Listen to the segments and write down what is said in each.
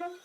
Podcast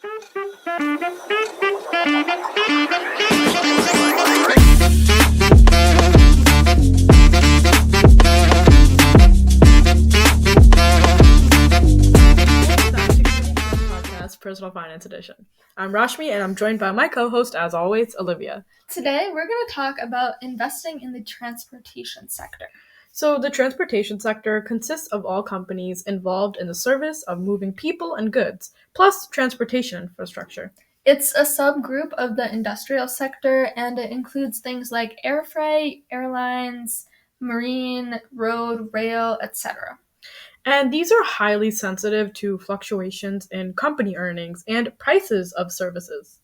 Personal Finance Edition. I'm Rashmi and I'm joined by my co-host, as always, Olivia. Today, we're going to talk about investing in the transportation sector. So the transportation sector consists of all companies involved in the service of moving people and goods, plus transportation infrastructure. It's a subgroup of the industrial sector, and it includes things like air freight, airlines, marine, road, rail, etc. And these are highly sensitive to fluctuations in company earnings and prices of services.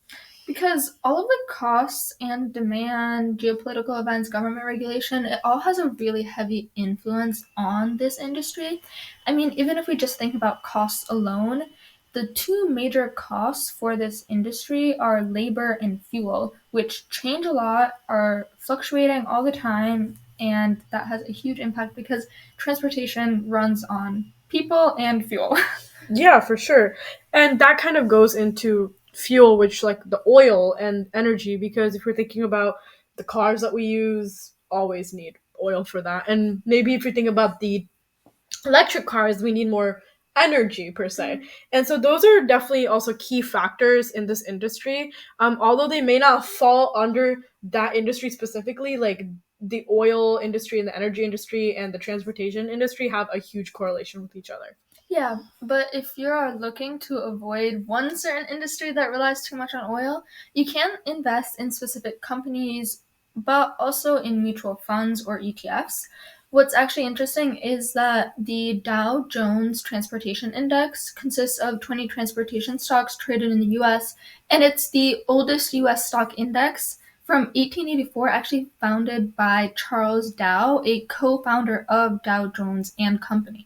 Because all of the costs and demand, geopolitical events, government regulation, it all has a really heavy influence on this industry. I mean, even if we just think about costs alone, the two major costs for this industry are labor and fuel, which change a lot, are fluctuating all the time, and that has a huge impact because transportation runs on people and fuel. Yeah, for sure. And that kind of goes into fuel, which like the oil and energy, because if we're thinking about the cars that we use, always need oil for that. And maybe if you think about the electric cars, we need more energy per se. And so those are definitely also key factors in this industry. Although they may not fall under that industry specifically, like the oil industry and the energy industry and the transportation industry have a huge correlation with each other. Yeah, but if you're looking to avoid one certain industry that relies too much on oil, you can invest in specific companies, but also in mutual funds or ETFs. What's actually interesting is that the Dow Jones Transportation Index consists of 20 transportation stocks traded in the US, and it's the oldest US stock index from 1884, actually founded by Charles Dow, a co-founder of Dow Jones and Company.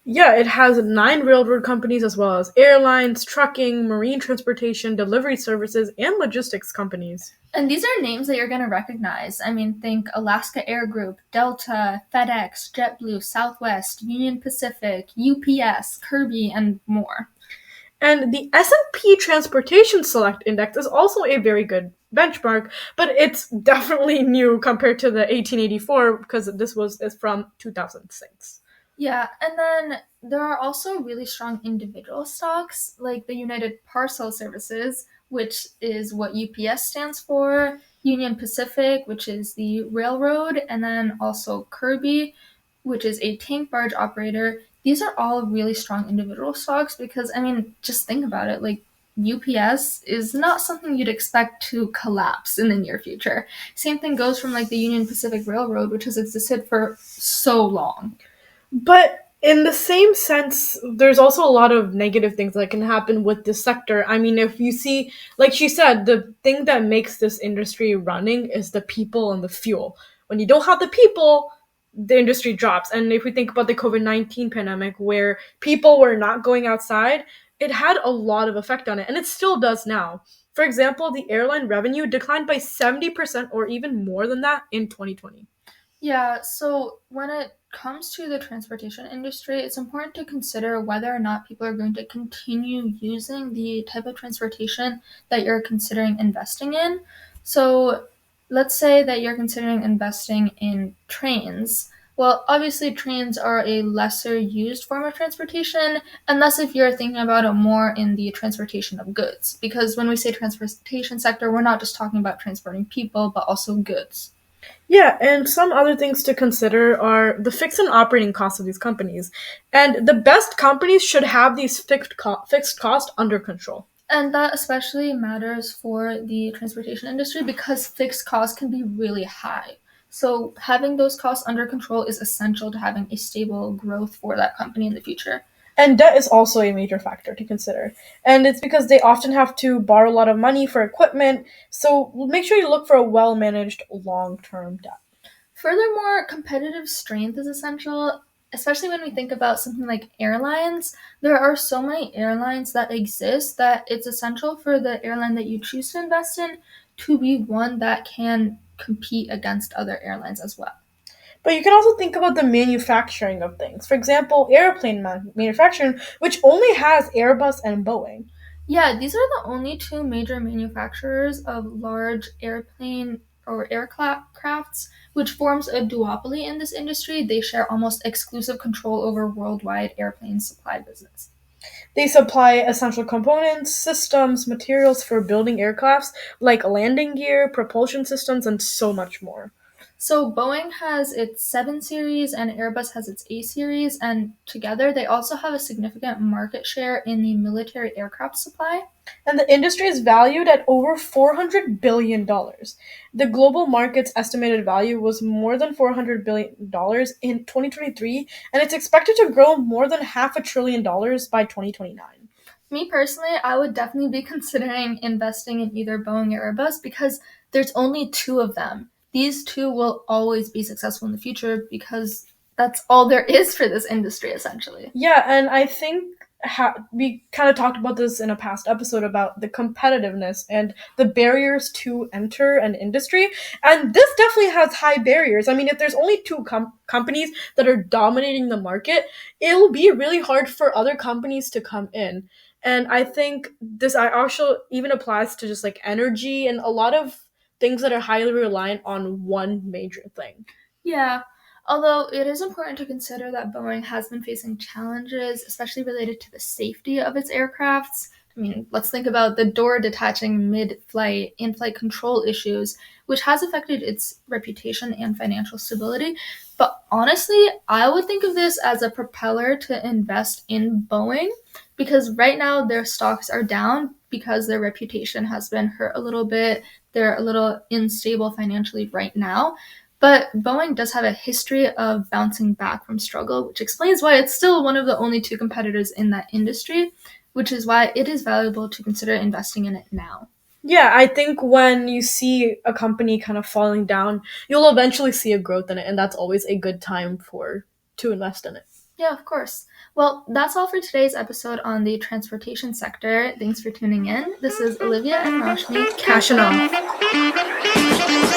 Yeah, it has 9 railroad companies as well as airlines, trucking, marine transportation, delivery services, and logistics companies. And these are names that you're going to recognize. I mean, think Alaska Air Group, Delta, FedEx, JetBlue, Southwest, Union Pacific, UPS, Kirby, and more. And the S&P Transportation Select Index is also a very good benchmark, but it's definitely new compared to the 1884 because is from 2006. Yeah, and then there are also really strong individual stocks like the United Parcel Services, which is what UPS stands for, Union Pacific, which is the railroad, and then also Kirby, which is a tank barge operator. These are all really strong individual stocks because, I mean, just think about it. Like, UPS is not something you'd expect to collapse in the near future. Same thing goes from like the Union Pacific Railroad, which has existed for so long. But in the same sense, there's also a lot of negative things that can happen with this sector. I mean, if you see, like she said, the thing that makes this industry running is the people and the fuel. When you don't have the people, the industry drops. And if we think about the COVID-19 pandemic, where people were not going outside, it had a lot of effect on it, and it still does now. For example, the airline revenue declined by 70% or even more than that in 2020. Yeah, so when it comes to the transportation industry, it's important to consider whether or not people are going to continue using the type of transportation that you're considering investing in. So let's say that you're considering investing in trains. Well, obviously, trains are a lesser used form of transportation, unless if you're thinking about it more in the transportation of goods. Because when we say transportation sector, we're not just talking about transporting people, but also goods. Yeah, and some other things to consider are the fixed and operating costs of these companies. And the best companies should have these fixed costs under control. And that especially matters for the transportation industry because fixed costs can be really high. So having those costs under control is essential to having a stable growth for that company in the future. And debt is also a major factor to consider. And it's because they often have to borrow a lot of money for equipment, so make sure you look for a well-managed long-term debt. Furthermore, competitive strength is essential, especially when we think about something like airlines. There are so many airlines that exist that it's essential for the airline that you choose to invest in to be one that can compete against other airlines as well. But you can also think about the manufacturing of things. For example, airplane manufacturing, which only has Airbus and Boeing. Yeah, these are the only two major manufacturers of large airplane or aircrafts, which forms a duopoly in this industry. They share almost exclusive control over worldwide airplane supply business. They supply essential components, systems, materials for building aircrafts, like landing gear, propulsion systems, and so much more. So Boeing has its 7 series and Airbus has its A series, and together they also have a significant market share in the military aircraft supply. And the industry is valued at over $400 billion. The global market's estimated value was more than $400 billion in 2023, and it's expected to grow more than half $1 trillion by 2029. Me personally, I would definitely be considering investing in either Boeing or Airbus because there's only two of them. These two will always be successful in the future because that's all there is for this industry, essentially. Yeah, and I think we kind of talked about this in a past episode about the competitiveness and the barriers to enter an industry. And this definitely has high barriers. I mean, if there's only two companies that are dominating the market, it'll be really hard for other companies to come in. And I think this I also even applies to just like energy and a lot of things that are highly reliant on one major thing. Yeah, although it is important to consider that Boeing has been facing challenges, especially related to the safety of its aircrafts. I mean, let's think about the door detaching mid flight, in flight control issues, which has affected its reputation and financial stability. But honestly, I would think of this as a propeller to invest in Boeing because right now their stocks are down because their reputation has been hurt a little bit. They're a little unstable financially right now. But Boeing does have a history of bouncing back from struggle, which explains why it's still one of the only two competitors in that industry, which is why it is valuable to consider investing in it now. Yeah, I think when you see a company kind of falling down, you'll eventually see a growth in it, and that's always a good time for to invest in it. Yeah, of course. Well, that's all for today's episode on the transportation sector. Thanks for tuning in. This is Olivia and Rashmi. Cash and all.